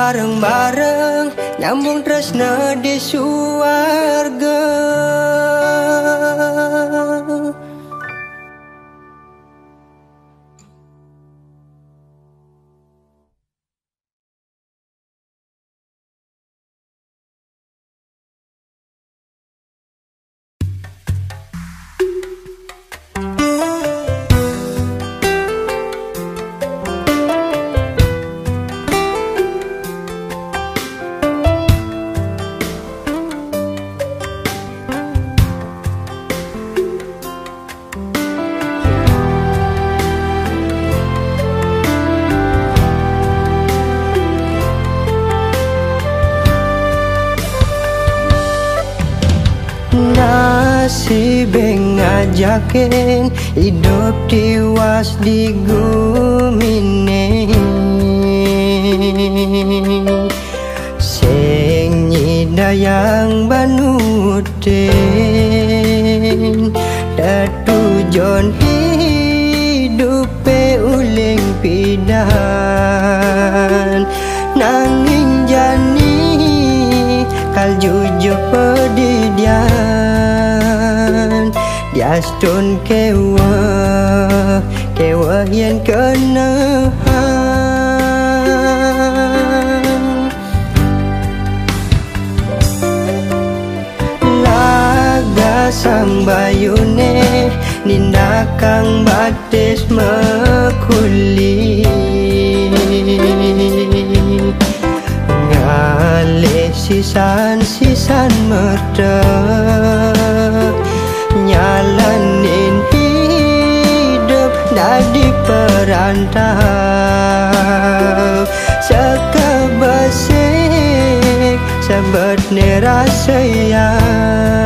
bareng-bareng nyambung tresna di suarga. si beng ngajakin hidup tiwas di gumine sing nyidayang banutin datujon hidupe uling pidan nanging jani kal jujur pedidian diastun kewa yang kena laga sang bayune nindakang batis mekuli ngalih sisan merdek nyalanin hidup dari perantau sekebesik sebetne rasa yang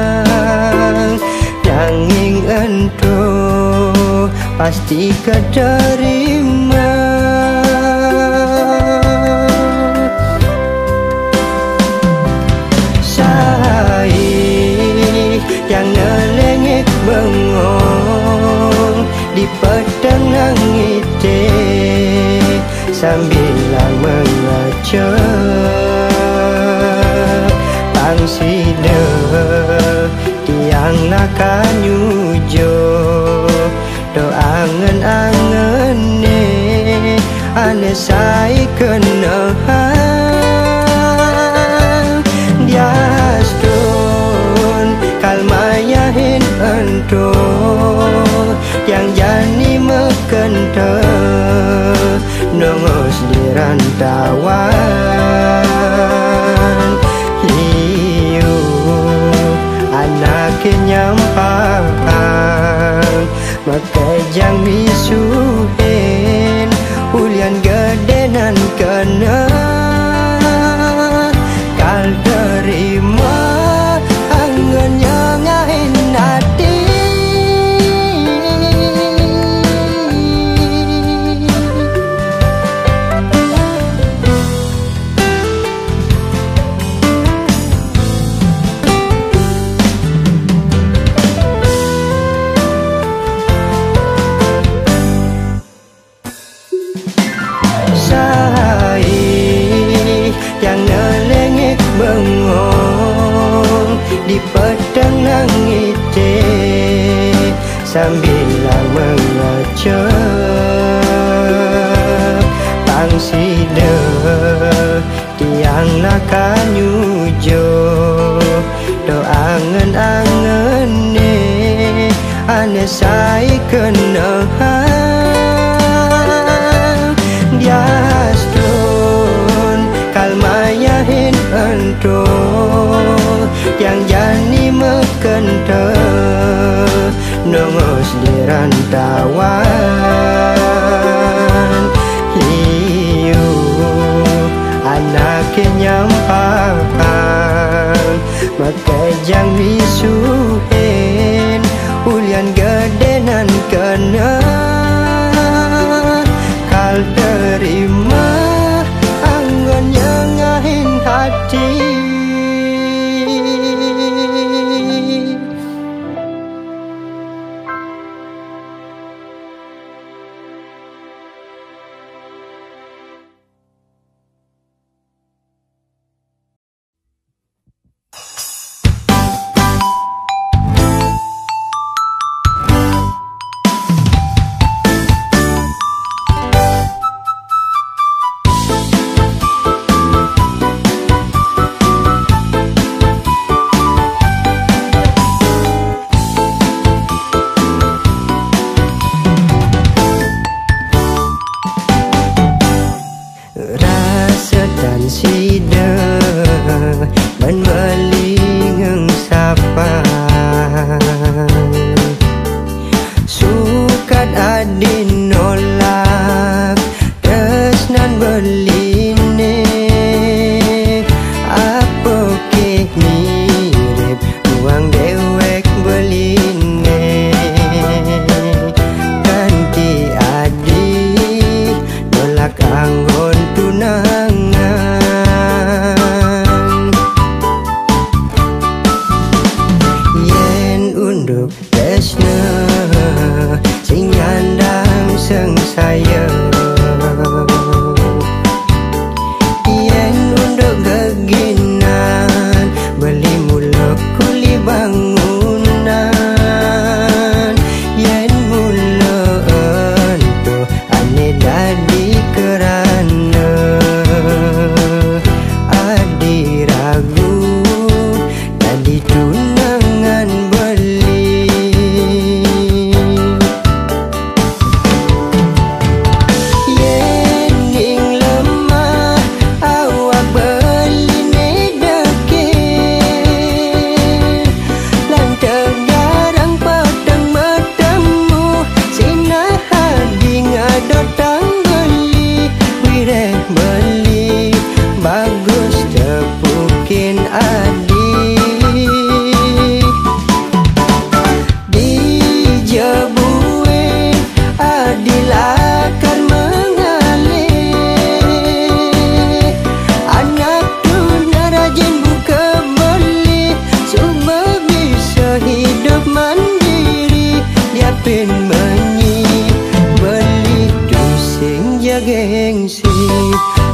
nanging ento pasti keterima yang ngelengit bengong di petang ngite sambil mengecek pangsida tiang lakan nyujo doa angen-angene ane sai kena diastun kalmayahin ento yang jani mekente nongos di rantauan hiu anaknya nyampang makejang misuhin ulian gedenan kena kal terima angin yang ngahin hati yang ngelengit bengong di petang ngite sambil mengecek pangsida tiang lakan nyujo doa angen-angene ane sai kena diastun kalmayahin ento yang jani mekente nongos di rantauan hiu anaknya nyampang makejang misuhin ulian gedenan kena kal terima angin yang ngahin hati sida menbeli sapa sukat adin nolak tresnan beline apa ke mirip uang dewek beli saya. Yen untuk geginan beli mula kuli bangunan. Yen mula entuh ane dadi kerana adi ragu dadi tunangan beli. Yen ning lemah awak beli ne deket lantak garang petang bertemu sinah hadi ngadotang beli wireh beli bagus tepukin adi dijebue adilakan mengalir anak tuna rajin buka beli cuma bisa hidup mandiri dia pin menyi beli tusing ya gengsi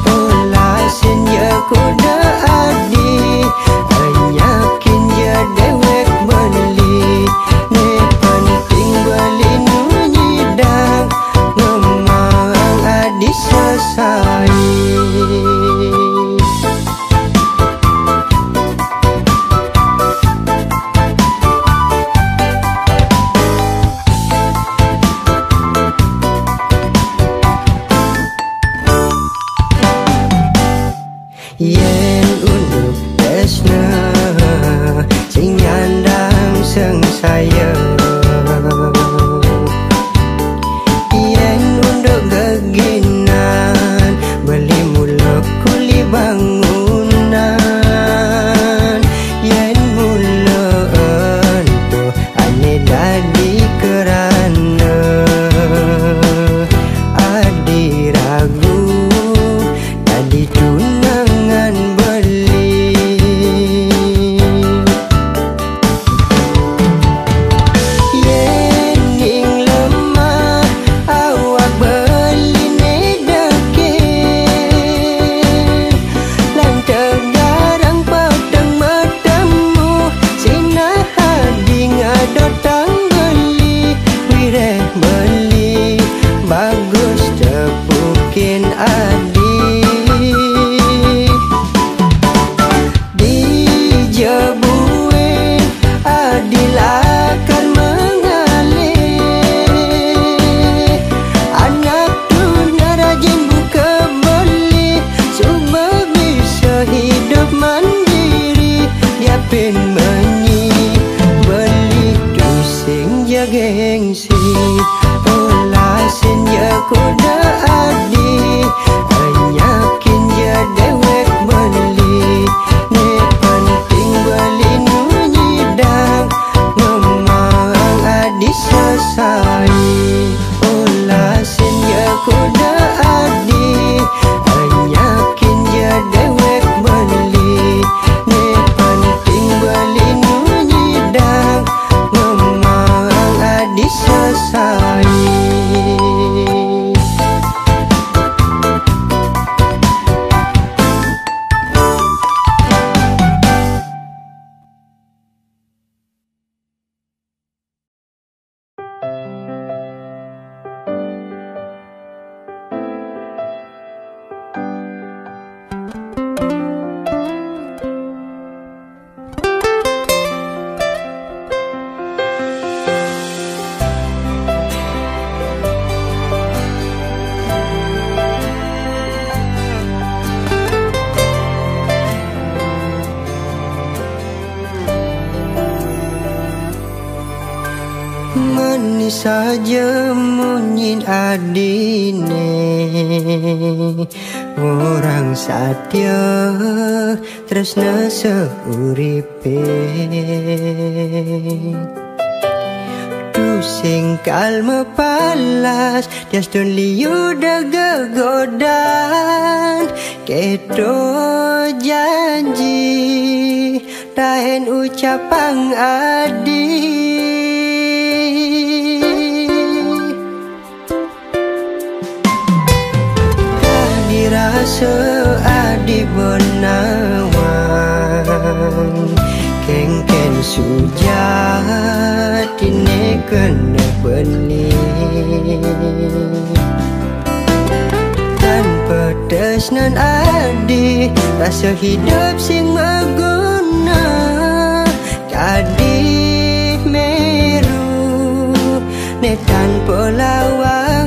olah senja kuda adi anyakin ya dewek beli ne penting beli nunyidang ngomong adi selesai. Yen untuk desna sing nyandang seng saya. Yen untuk geginan beli mula kuli bangunan. Yen mula entuh ane dadi kerana adi ragu dadi tunangan beli. Yen ning lemah awak beli ne deket lantak garang petang bertemu sinah hadi ngadotang beli wireh beli bagus tepukin adi dijebue adilakan mengalir anak tuna rajin buka beli cuma bisa hidup mandiri dia pin menyi beli tusing ya gengsi olah senja kuda adi anyakin ya dewek beli ne penting beli nunyidang ngomong adi selesai. Olah senja kuda adi anyakin ya dewek beli ne penting beli nunyidang ngomong adi selesai. Manis saja munyin adine orang satya tresna seuripe tusing kalma palas tias don liu daga godan keto janji tahen ucapang adi seadi benawang kengken sujati ne kena beli tanpa tresnan adi rasa hidup sing maguna kadih meru ne tanpa lawangan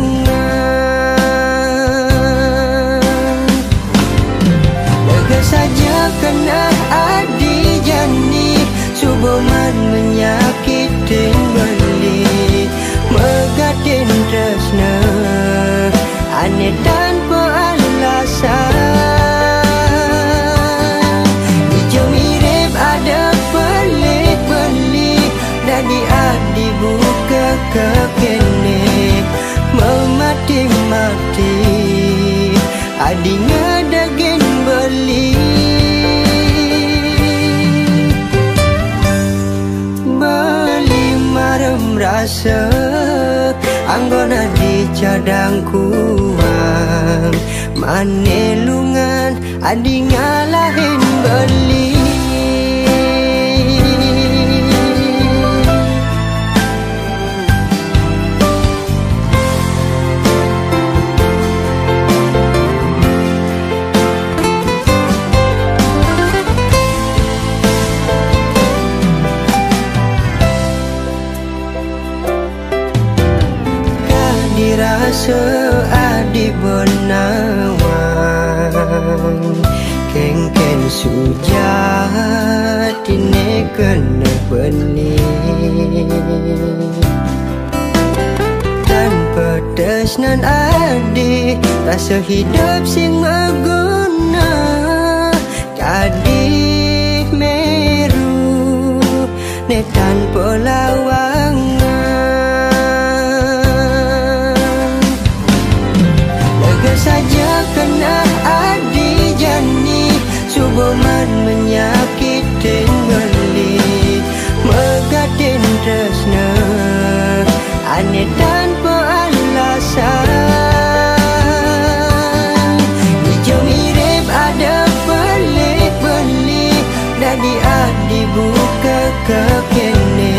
lega saja kena adi jani suboman menyakitin beli megatin tresna aneh tanpa alasan hijau mirip ada pelik beli dari adi buka kekene memati-mati adi ngedagin beli rasa anggona di cadang kuang manelungan adi ngalahin beli seadi benawang kengken sujati ne kena beli tanpa tresnan adi rasa hidup sing maguna kadih meru ne tanpa lawangan saja kena adi jani suboman menyakitin beli megatin tresna aneh tanpa alasan hijau mirip ada pelik beli dari adi buka kekene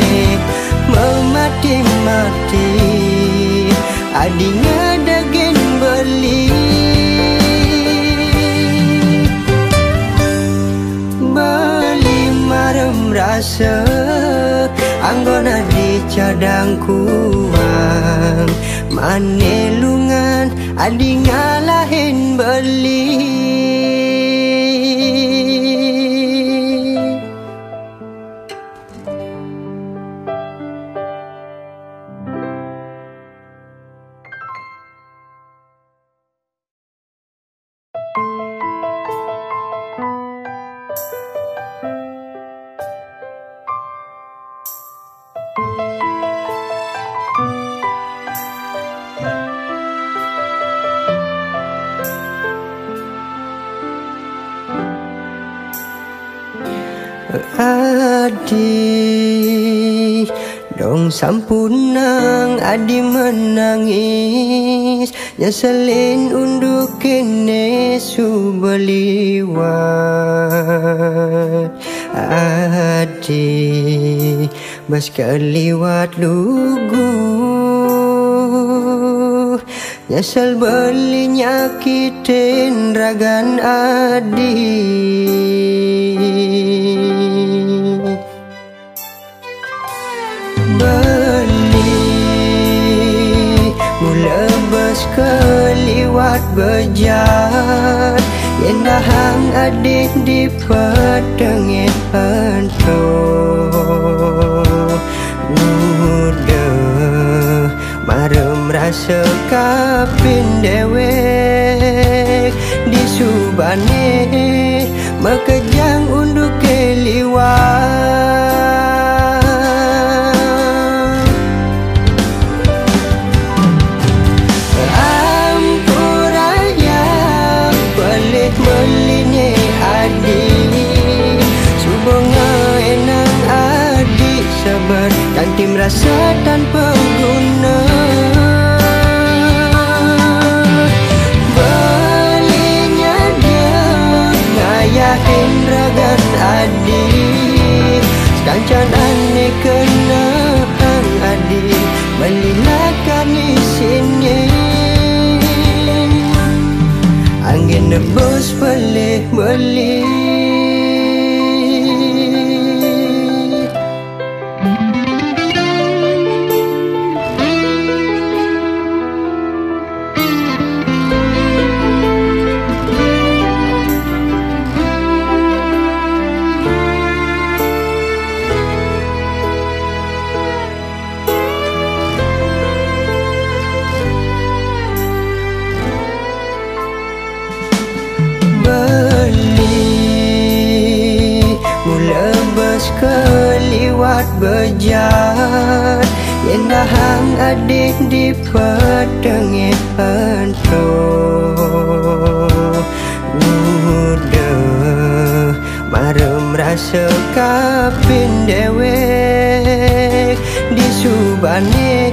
memati-mati adi ngedagin beli marem rasa anggona di cadang kuang manelungan adi ngalahin beli adi dong sampunang adi menangis nyeselin unduk kene subeliwat adi bas keliwat lugu nyesel beli nyakitin ragan adi mulebes keliwat bejat yen dahang adik di petengit ento muda marem rasa kapin dewek di subane mekejang unduk keliwat melinye adi subonga enang adi sabar kanti merasa tanpa guna belinya nebus beli-beli. Keliwat bejat yen dahang adik di petengih hento muda marem rasa kapin dewek di subane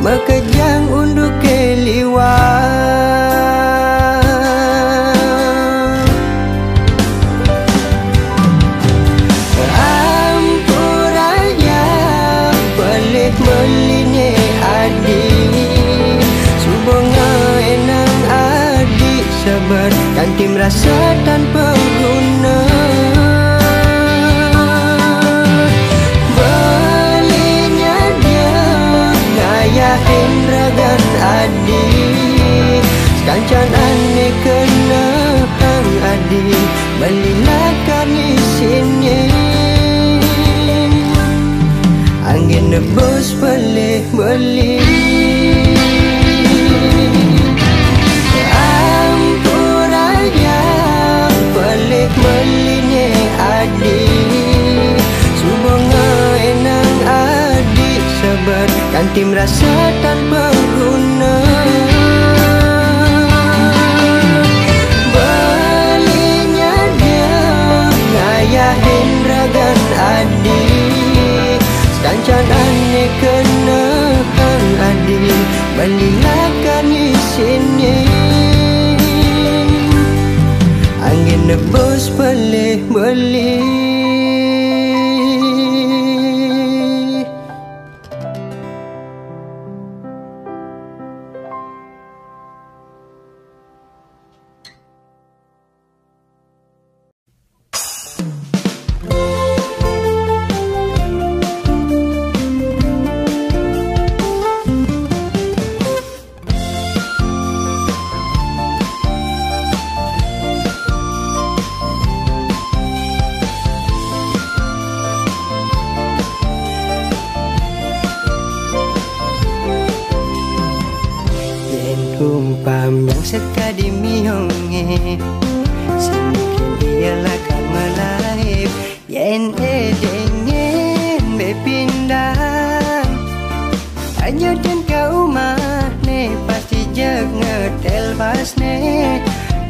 makejang unduk keliwat. Meline adik subonga enang adik sabar kanti merasa tanpa guna belinya dia ngayahin ragan adik sekancan aneh kena hang adik belilah kami sini angin nebus beli-beli. Ampuraya balik belinya adik subonga enang adik sabar kanti merasa tanpa guna belinya dia ngayahin ragan adik kancan aneh kena hang adik balilah kami sini angin nebus beli-beli. Umpam yang sekadi mihonge semungkin dialah kan melaib yen edengin bepindah hanya dan kau mah ne pasti jag ngetel pas ne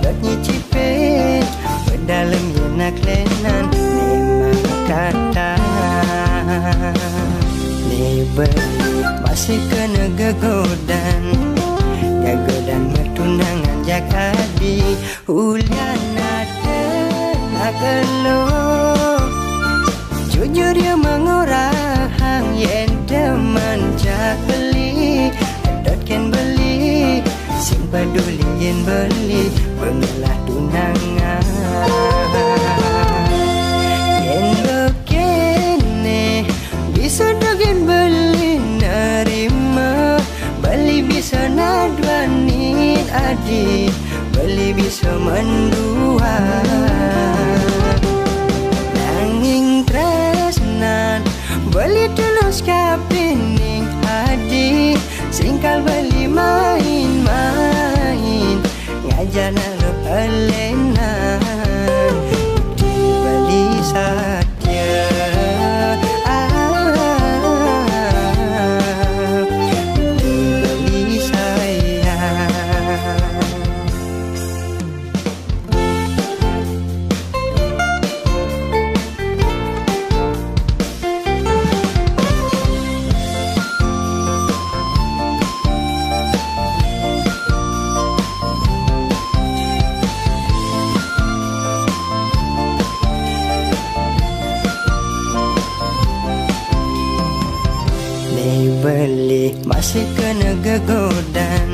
dot nyicipin berdalam yenak lenan memang kata ne beli masih kena gegodan gagodan mertunangan jakadi hulian ada agelo jujur dia mengurang yen deman jak beli dot ken beli sing peduli yen beli bengelah tunangan yen bekene bisa dogen beli nerima beli bisa nadwanin adik beli bisa mendua nanging tresnan beli tulus kapining adik singkal beli main-main ngajar naruh elenan beli satya beli masih kena gegodan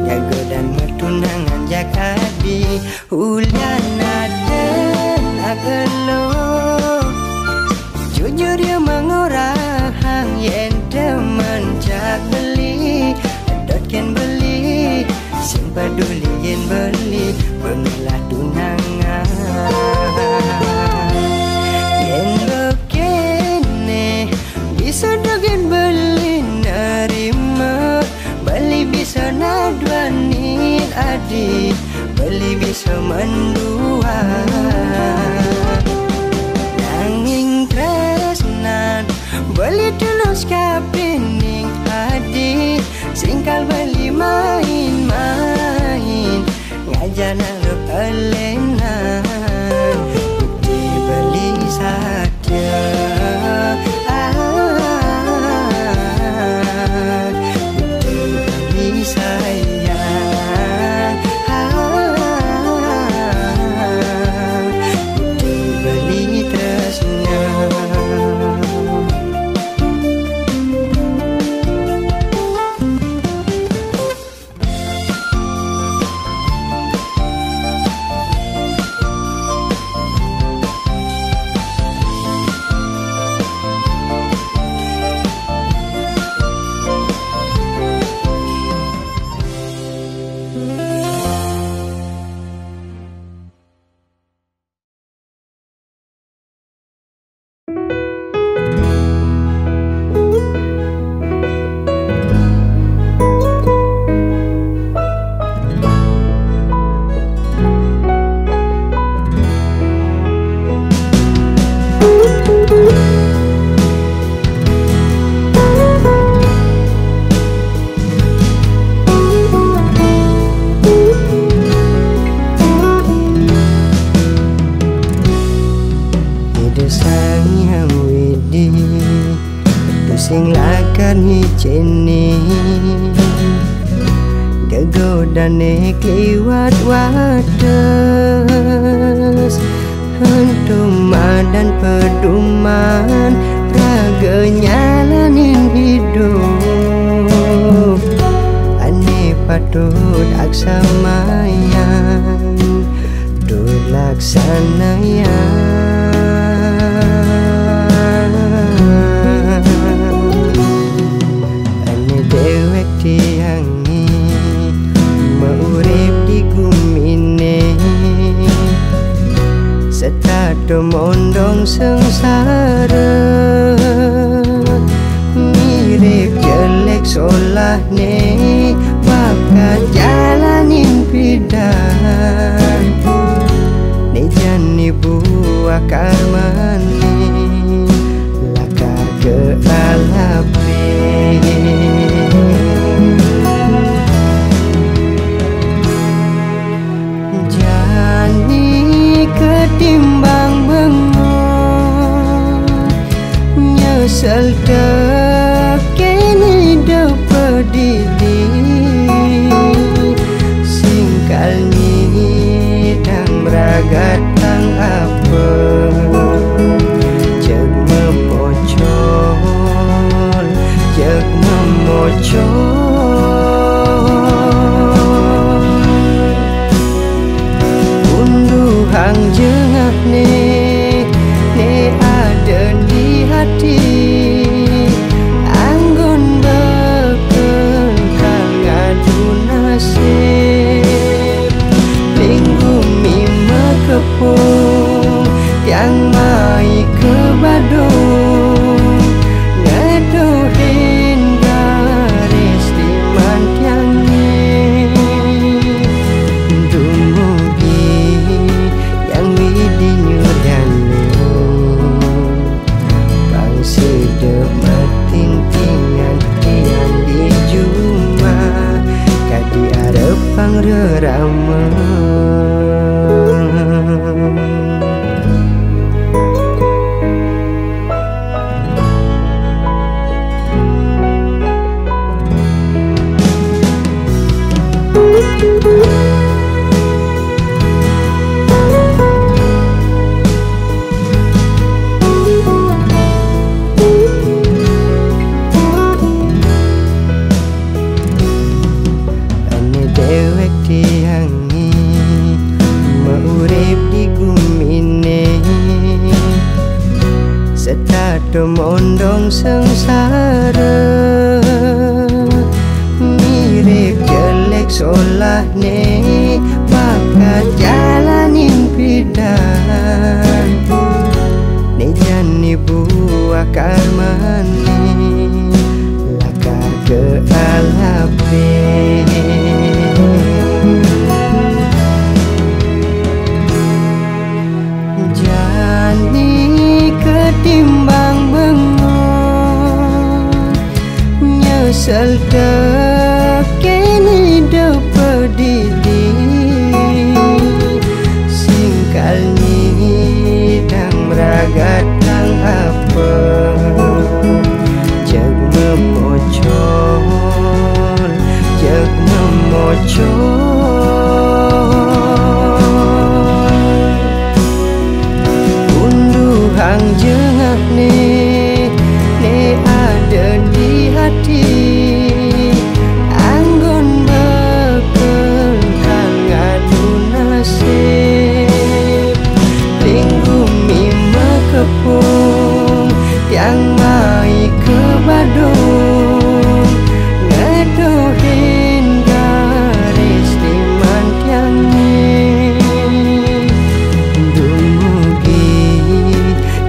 gagodan mertunangan jakadi sing peduliin beli bengelah tunangan. Yen kene bisa dogen beli nerima, beli bisa nadwanin adik, beli bisa mendua. Nanging tresnan beli tulus kapining hadi, singkal beli main-main ngajana lu elenan, bukti beli saja. Bukti beli sayang, bukti beli tresna. Sing lakan hijeni gegodane kliwat wates, hentuman dan peduman raga nyalanin hidup. Ane patut aksamayan dur laksanayan. Dewek tiangi maurip di gumine, setato mondong sengsara, mirip jelek solahne bakat jalanin bidan. Nejan ibu akar mani lakar ke alape. Ketimbang bengong nyesel kini dapat didi, singkal nyidang ragat tang apa jeg memocol, jeg memocol. Hang jengak ne ada di hati, anggun beken kal ngadu nasib, linggu mima kepung yang mai ke badung, ngadohin garis di mantiangnya. Rama mondong sengsara, mirip jelek sola. sekolah ne bakat jalanin bidang ne jani buah karmani lakar ke alape jani ketimbang bengong nyesel kini depedidi singkal ni dang meragat tang apa jag memocol unduhang jengak ne ada di hati anggun bekel ngadu nasib linggumi mekepung yang mai ke badung ngedohin garis liman tiang ni dumugi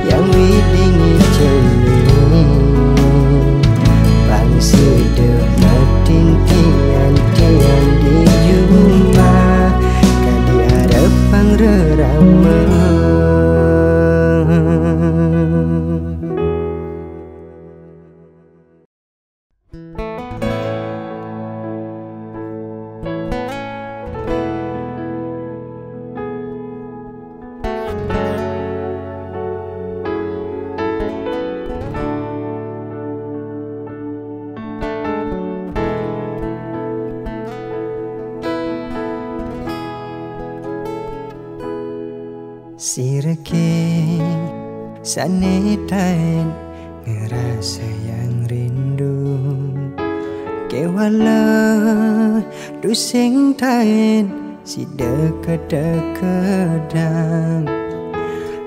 yang widingi celi bangsi deketin tian-tian di rumah kali ada pangrerama sirke sanetain ngerasa yang rindu kewala dusing tain si deket-dekedang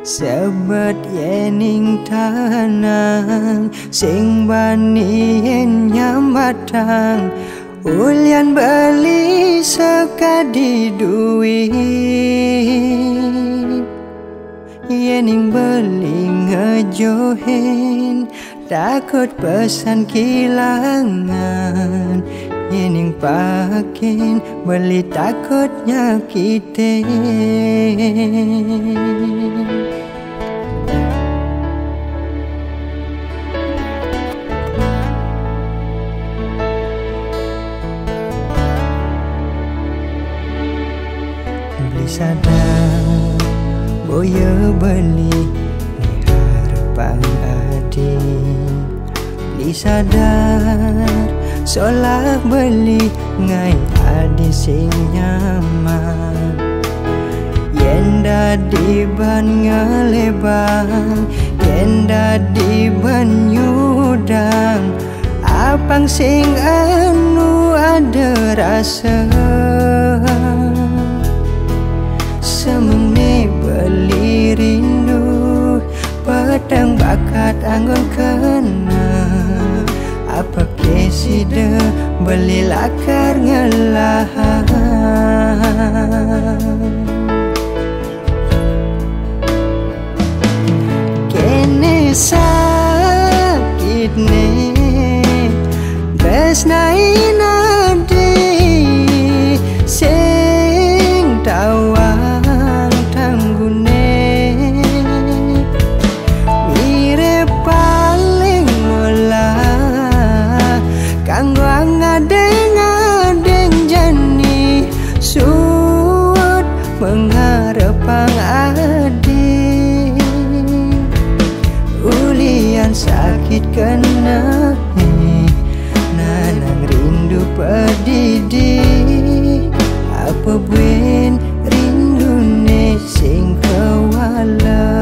sebat yening tanang sing bani yen nyambatang ulian beli sekadi duit yening beli ngejohin takut pesan kilangan yening pakin beli takut nyakitin beli sadar boya beli ni harapan adi beli sadar solah beli ngai adi sing nyaman yen dadi ban ngelebang yen dadi ban nyudang apang sing anu ada rasa semene beli rindu pedang bakat anggun kena apa kesida beli lakar ngelahan kene sakit ne besnain adi sing tawa mengharapang adi ulian sakit kena nanang rindu pedidi apa buen rindu ne sing kewalas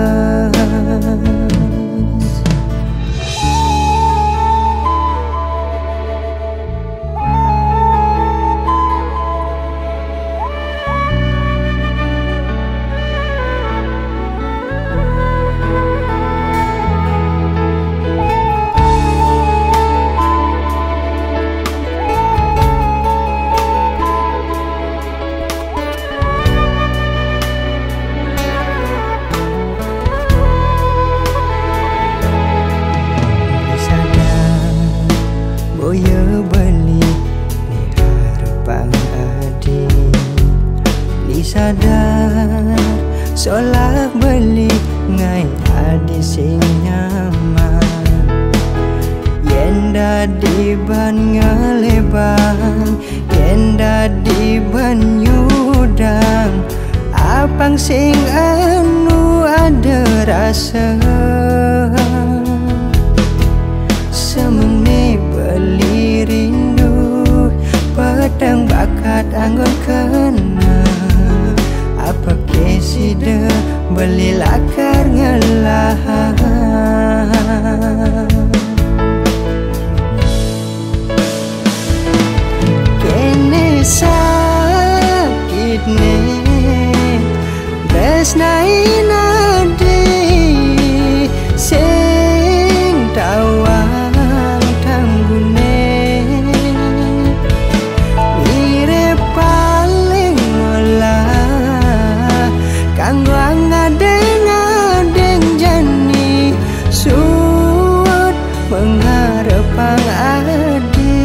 sadar solak beli ngai adi sing nyaman yen dadi ban ngelebang yen dadi ban nyudang apang sing anu ada rasa semene beli rindu pedang bakat anggun kena apa kesida beli lakar ngelah kene sakit ne tresnai nadi sing tawang tanggune mirip paling olah kanggo ngadeng-ngadeng jani suwut mengharapang adi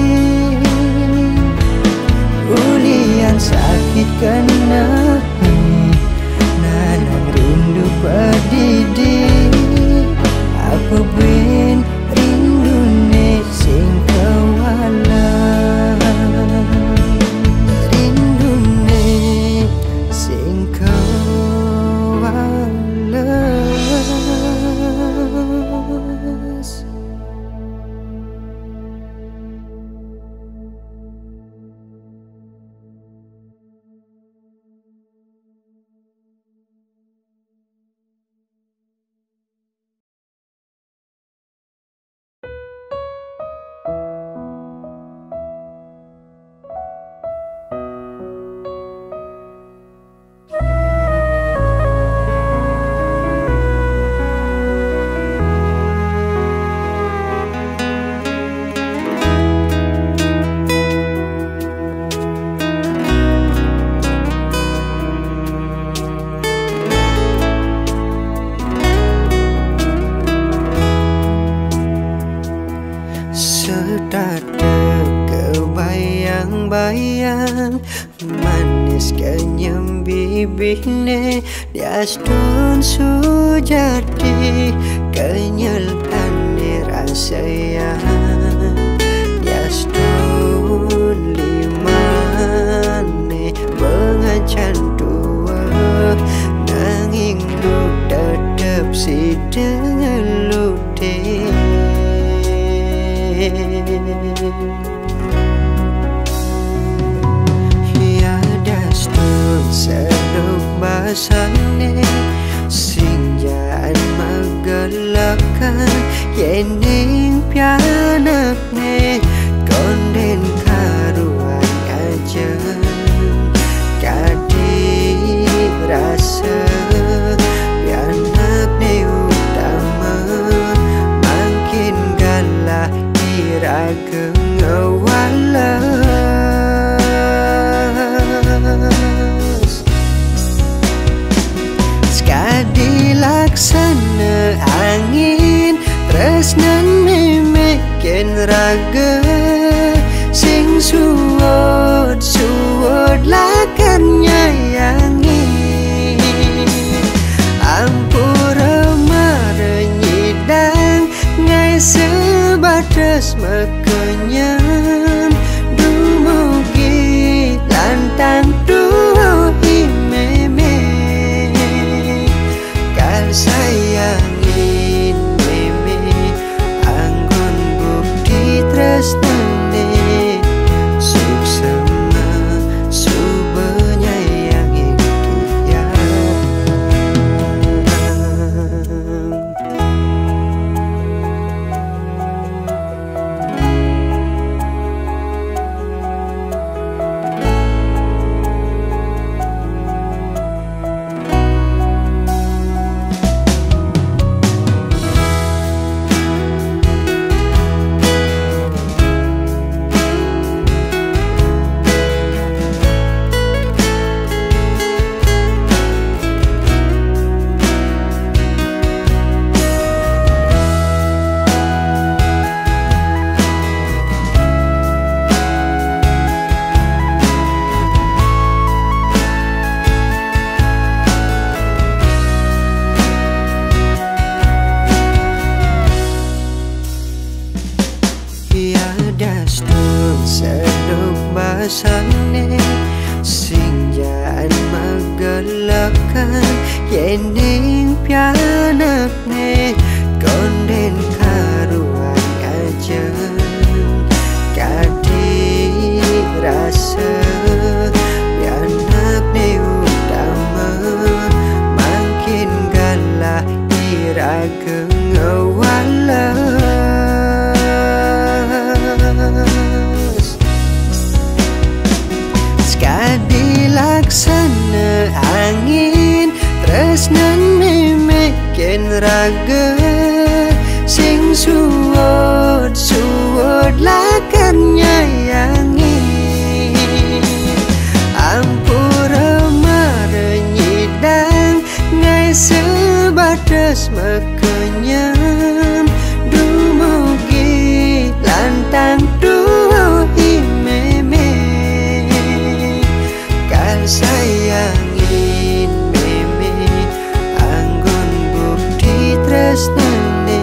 ulian sakit kena nanang rindu pedidi apa ben rindu ne sing kawalan rindu ne sing kawalan. Kebayang-bayang manis kenyam bibirnya diastun sujati kenyelane rasa yang diastun limane pengacan dua nanging lu tetep si dengelute seduk basane sinjaan magalakan yening pianakne konden karuan aja kadi rasa pianakne utama makin galah iraga ngawala laksana angin tresnan memekin raga sing suwot lakar nyayangi ampura marenyidang ngai sebatas makenyam dumugi lantang duhi sayangin meme anggon bukti tresnane suksema subenyayangi kia ne Sinjaan magalakan Yening pianak ne Konden karuan ajan Kadi rasa pianak ne utama Makin galah iraga ngawalas Sekadi laksana angin Tresnan memekin raga Sing suwod lakan nyayangi Ampura marenyidang Ngai sebatas makenyam Dumugi lantang duo imeme Kal sayangin meme Anggon bukti tresnane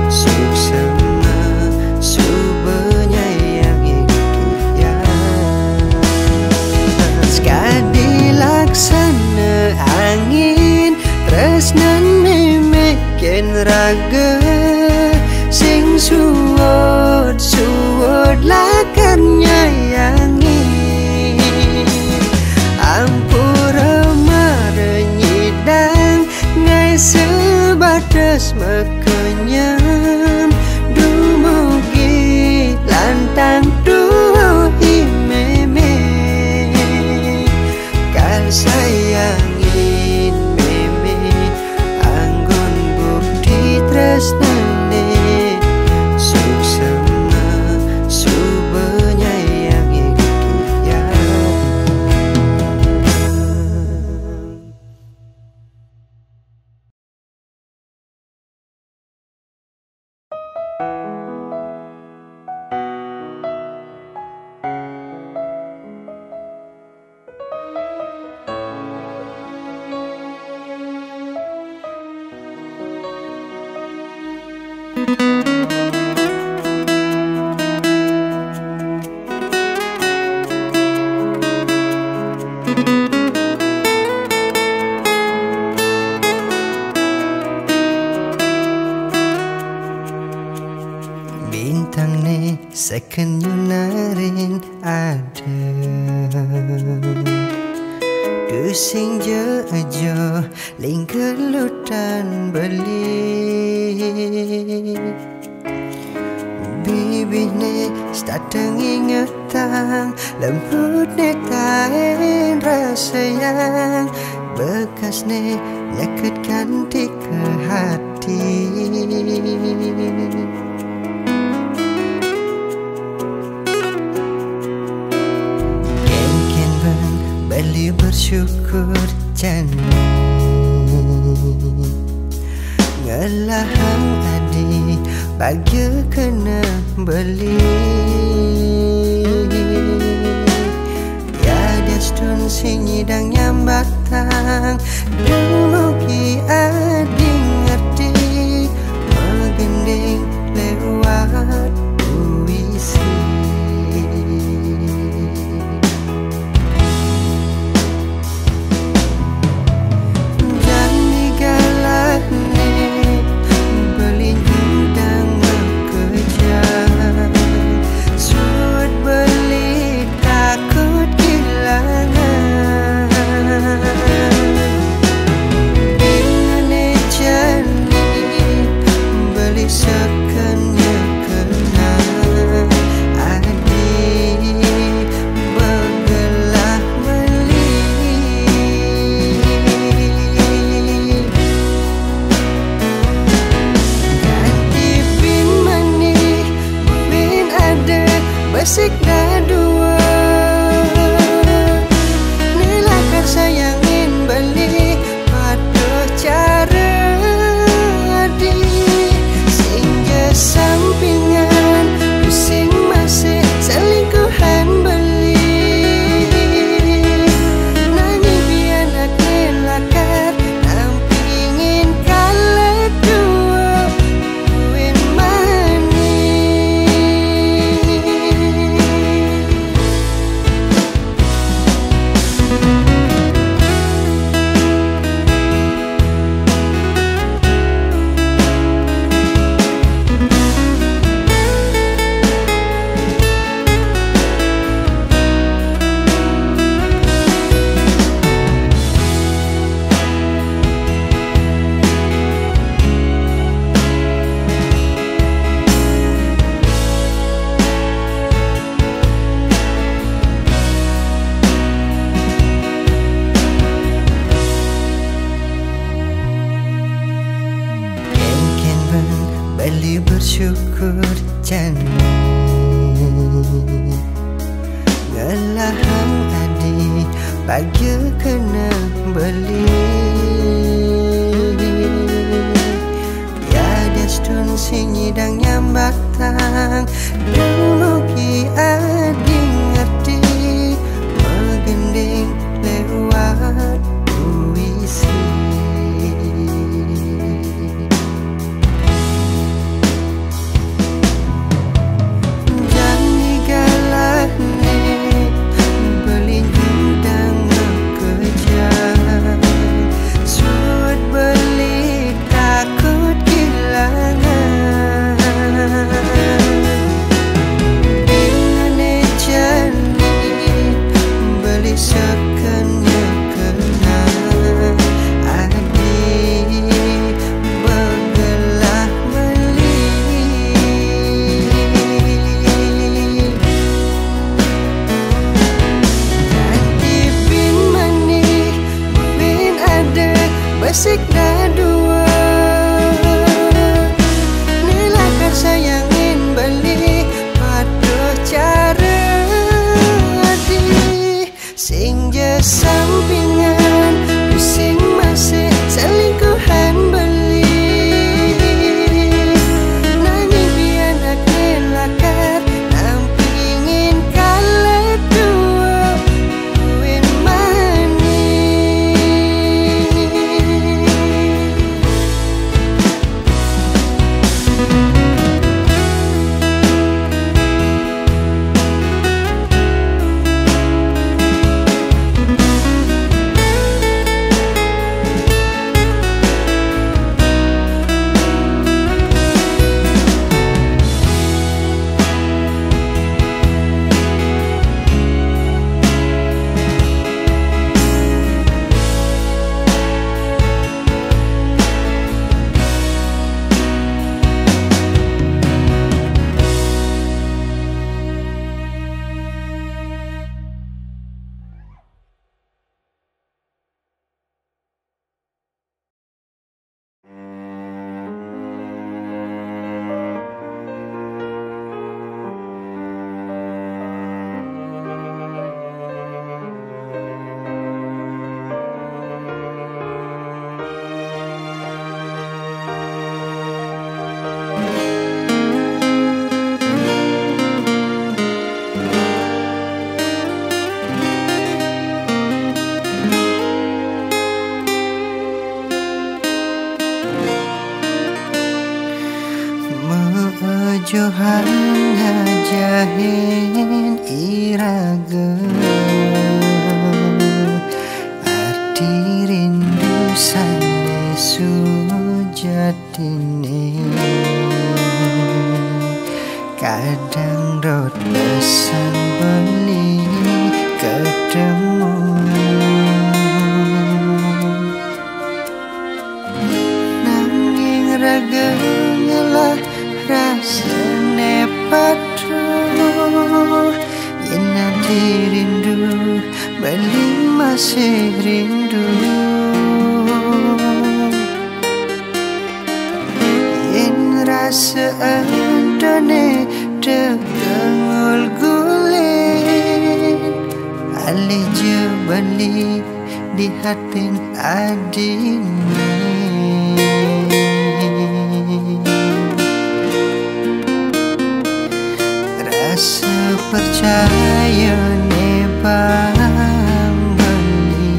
Suksema subenyayangi dia Sekadi laksana angin Tresnan memekin raga Sing suwod lakan nyayangi Ampura marenyidang Ngai sebatas makenyam Dumugi lantang duo imeme Kal sayangin meme Anggon bukti tresnane Suksema subenyayangi dia Bintang ne second yunarin ada Dusing je aja lingkelutan beli Bibih ne stateng ingetang Lembut ne tain rasa yang Bekas ne nyakitkan di ke hati Ken bang beli bersyukur jani Ngelahang adi bagi kena beli Ya destun sinyidang nyambatang Dumugi adi ngerti Megending lewat puisi Jangan galak ne Belin udang kejam Suat beli takut kehilangan Dengan syukur jani ngelahang adi bagi kena beli tiada stun sinyidang nyambatang dumugi adi ngerti megending lewat puisi Besik dah dua Nilakar sayangin beli Paduh cara adi Sing je sampingan Sing masih selingkuhan beli Nangis biar nak nilakar Nampingin kalah dua Uin mani Johan ngajahin iraga arti rindu sane sujatine kadang dot pesan beli ketemu nanging raga ngelah rasane patuh yen ati rindu bali masih rindu yen rasa andone tegengul guling alih je bali di hatin adine percaya ne bang beli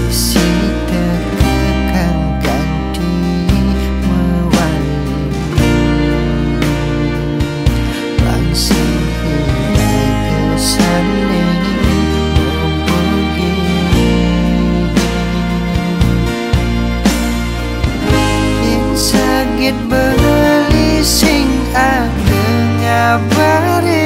isi tekan ganti mewali bangsa hingga kesaling mempugi yang sakit beli sing ada ngabari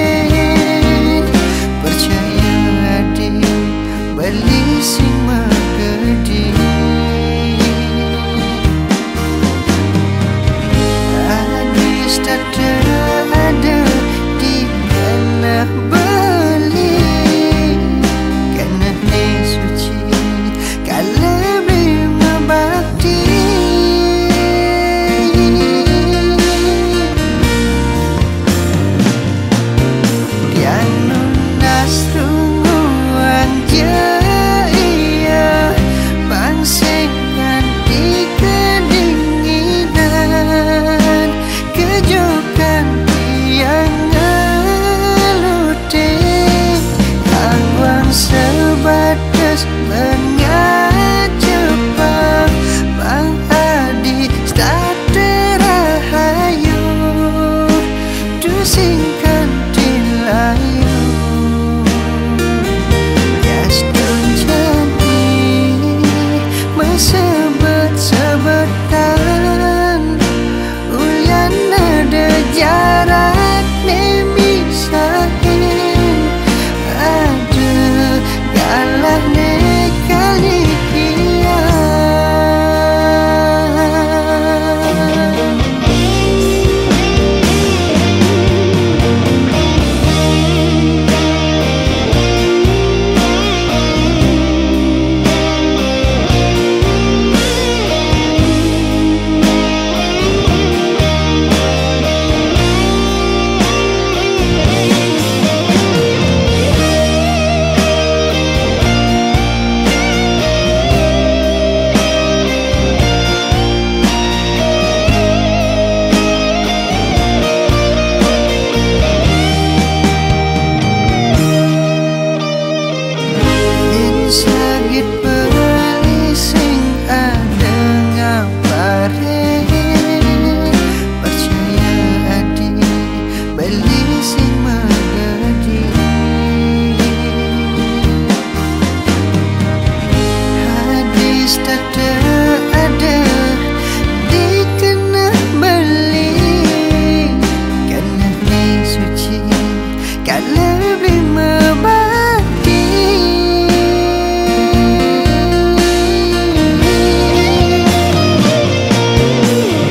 lebih membagi.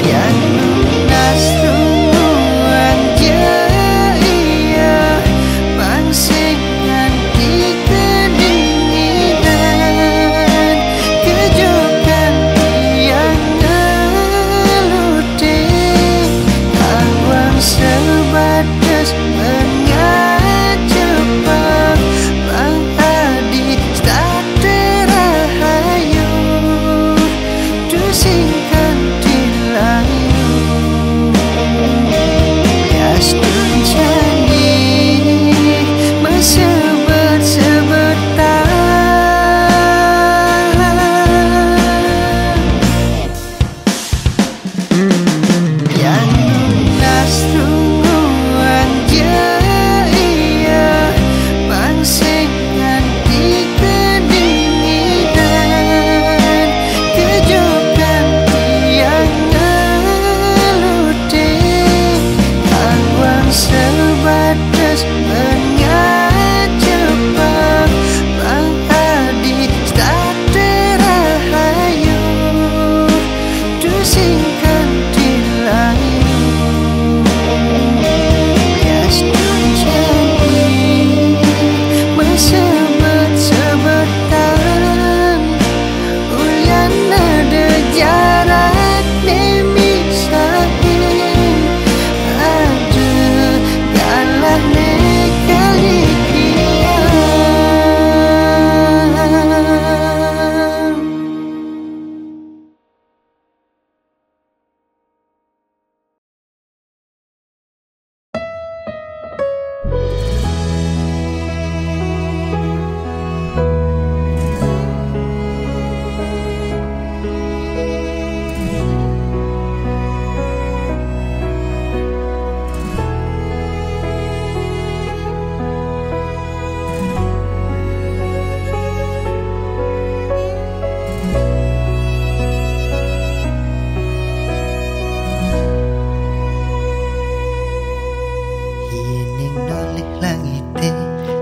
Yang lunas tumuan jaya bangsingan di kedinginan kejokan yang ngelutih awang sebatas mengajebak Bang Adi tak terahayu tusingkan dilayu Yastun jani mesebet-sebetan yang lunas tumuan jaya bangsingan di kedinginan kejokan yang ngelutih awang sebatas mengajebak Bang Adi tak terahayu tusingkan dilayu Yastun jani mesebet-sebetan ulian ada jarak demisahin ada galah nekalikian. Yening nolih langite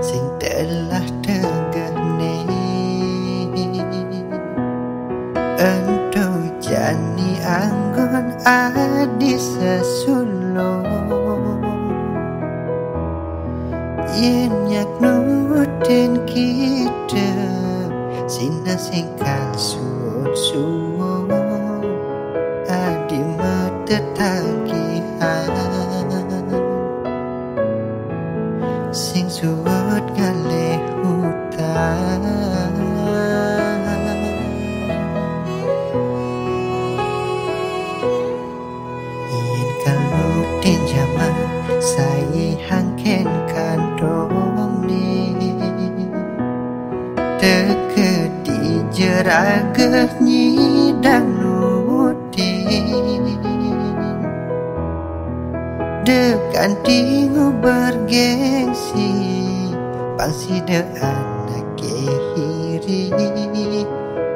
sing telah tegane ento jani anggon adi sesulo yen nyak nutin kita sina sing kasuwun adi metetagihan sing suwet kali hutan yen kalutin jaman saya hangken kantong ni deket di jeraga nyidang nutin dekan tingu bergengsi pangsi de anak kehiri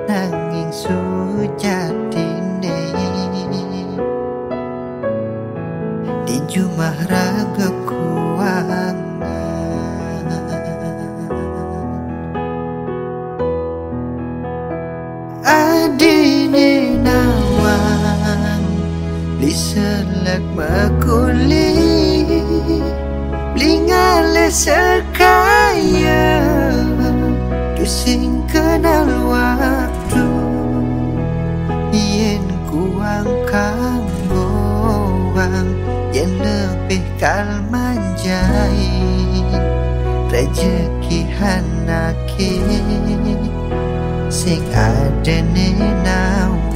nanging sujatine di jumah raga kuangan adine nawang li selak makuli blingale sekaya tusing kenal waktu yen kuang kanggoang yen lebih kalmanjai rezeki hanake sing adene nawang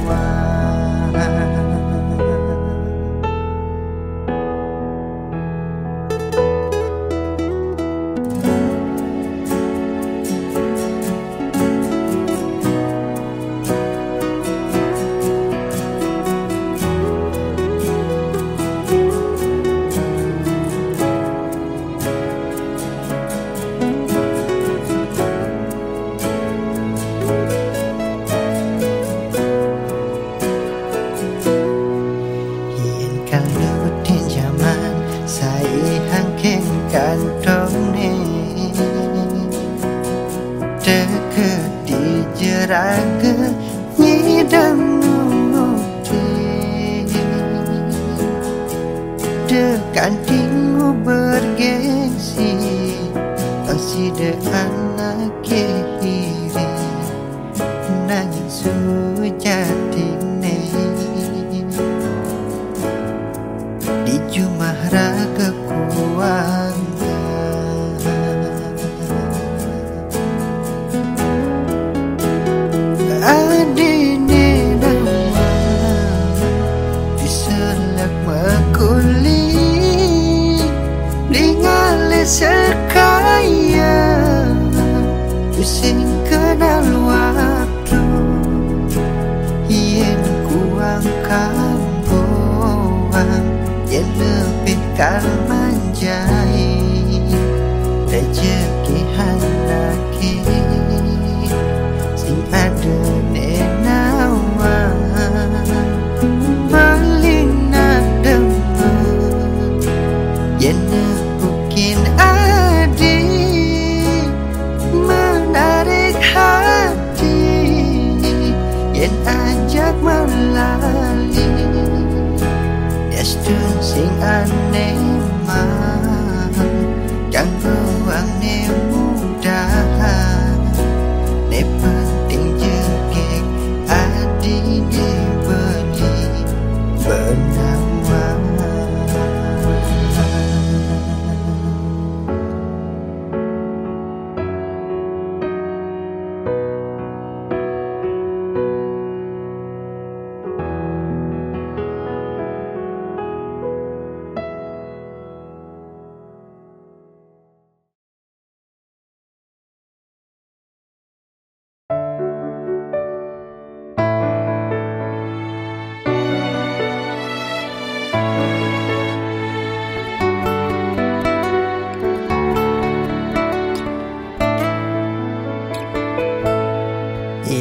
raga nyidam nuti dekantingmu bergengsi masih de anak kehiri nangis sujatine di jumah raga kuangga adine nama diselak makuli ningali sekaya sing kenal waktu yen kuang kamboang yen lebih kal manjai rezeki hanake sing ada nenawan balina demen yen mungkin adi menarik hati yen ajak melali destun sing aneh man kanggo angne mudah ne penting jegek adi ne beli benawang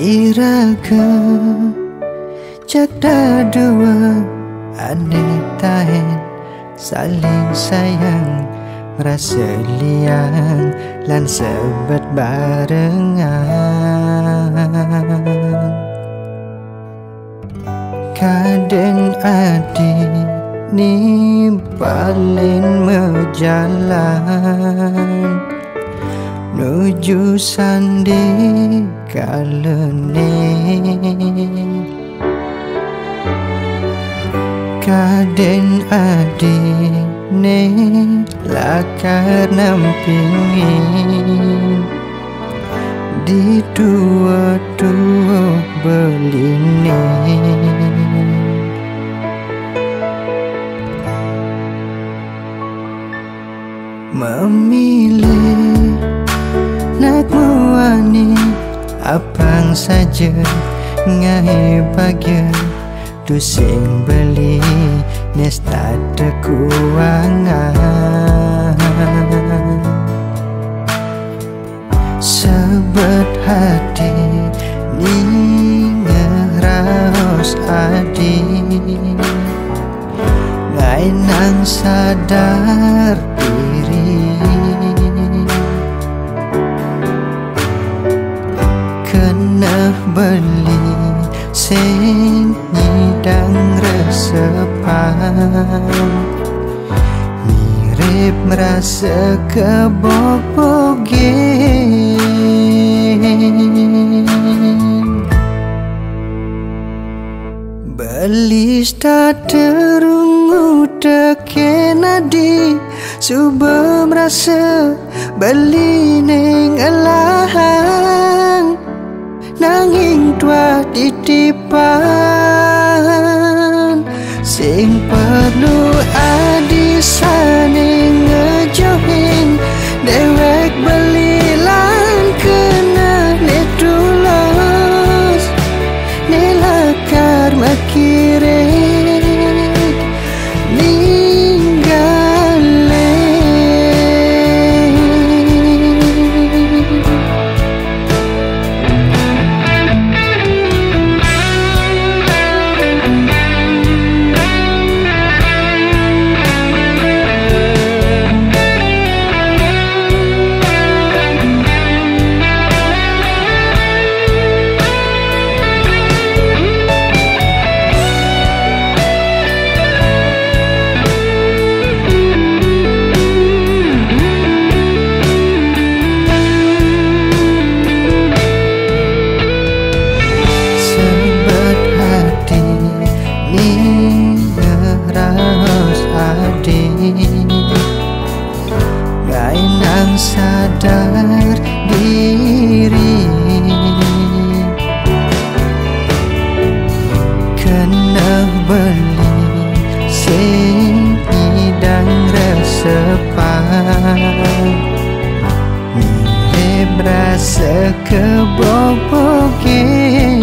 iraga cakda dua aneh tahen saling sayang rasa liang lan sebet barengan kadang adi ni balen mejalan nuju sandi kalene kaden adi ne lakar nampingin di dua-dua beline memilih nak muani apang saja ngai bahagia tu sing beli nesta ada kuangan sebet hati ni ngeraos adi ngai nang sadar diri beli sing nyidang resepan mirip merasa kebobogen belis tak terungu teken adi suba merasa beli neng elahang nanging tua titipan sing perlu adi saning ngejohin dewek beli lan kena ne tulos ne lakar makirek sadar diri, kena beli sing hidang resepan, mirip rasa kebobogen.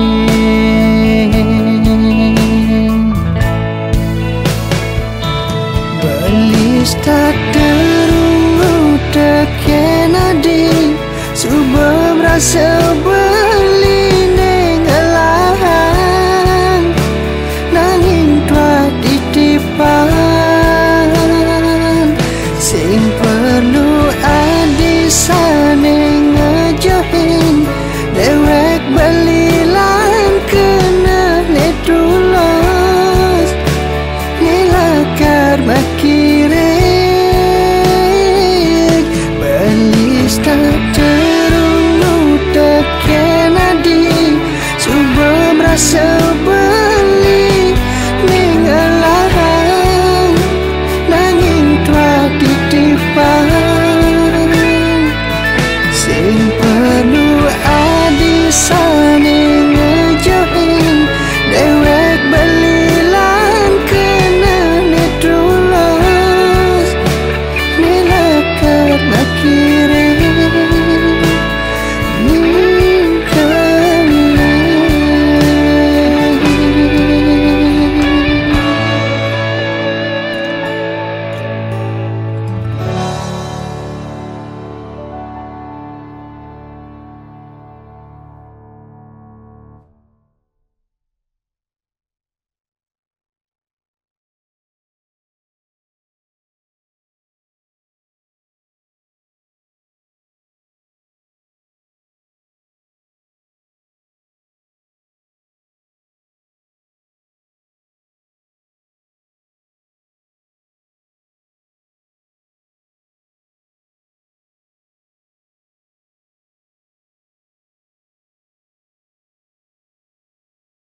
Belis tak terungu teken adi, subuh merasa beli neng alahan, nanging tua titipan, sing perlu adi saneng ngejohin, dewek beli lan kena netulos, nilakar makirik, belis tak terungu teken adi, subuh merasa beli ning alahan, nanging tua titipan, sing perlu adi sane